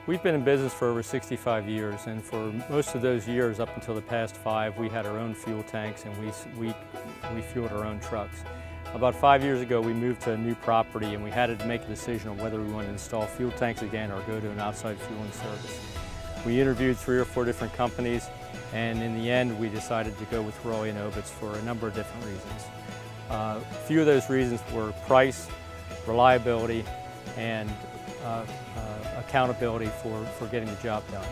We've been in business for over 65 years, and for most of those years, up until the past 5, we had our own fuel tanks and we fueled our own trucks. About 5 years ago, we moved to a new property and we had to make a decision on whether we wanted to install fuel tanks again or go to an outside fueling service. We interviewed 3 or 4 different companies, and in the end, we decided to go with Roy & Obitz for a number of different reasons. A few of those reasons were price, reliability, and accountability for getting the job done.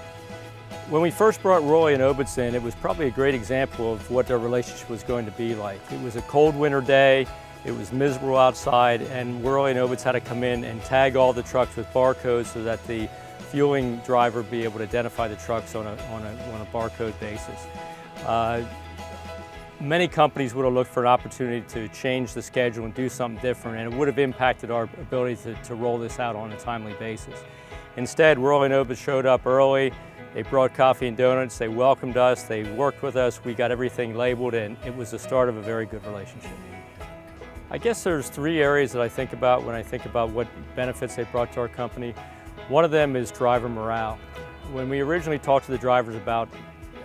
When we first brought Roy & Obitz in, it was probably a great example of what their relationship was going to be like. It was a cold winter day, it was miserable outside, and Roy & Obitz had to come in and tag all the trucks with barcodes so that the fueling driver would be able to identify the trucks on a barcode basis. Many companies would have looked for an opportunity to change the schedule and do something different, and it would have impacted our ability to roll this out on a timely basis. Instead, Roy & Obitz showed up early, they brought coffee and donuts, they welcomed us, they worked with us, we got everything labeled, and it was the start of a very good relationship. I guess there's 3 areas that I think about when I think about what benefits they brought to our company. One of them is driver morale. When we originally talked to the drivers about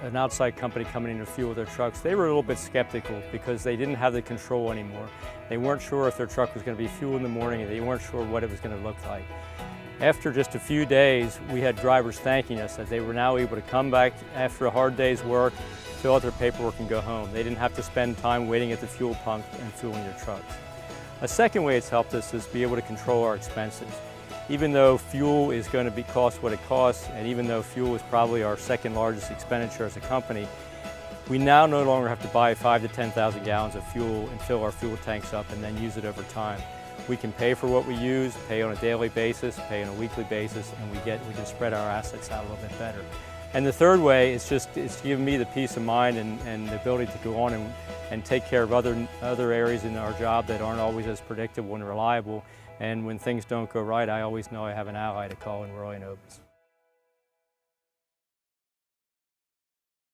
an outside company coming in to fuel their trucks, they were a little bit skeptical because they didn't have the control anymore. They weren't sure if their truck was going to be fueled in the morning, and they weren't sure what it was going to look like. After just a few days, we had drivers thanking us that they were now able to come back after a hard day's work, fill out their paperwork, and go home. They didn't have to spend time waiting at the fuel pump and fueling their trucks. A second way it's helped us is be able to control our expenses. Even though fuel is going to cost what it costs, and even though fuel is probably our second largest expenditure as a company, we now no longer have to buy 5,000 to 10,000 gallons of fuel and fill our fuel tanks up and then use it over time. We can pay for what we use, pay on a daily basis, pay on a weekly basis, and we can spread our assets out a little bit better. And the third way is it's giving me the peace of mind and the ability to go on and take care of other areas in our job that aren't always as predictable and reliable. And when things don't go right, I always know I have an ally to call in Roy & Obitz.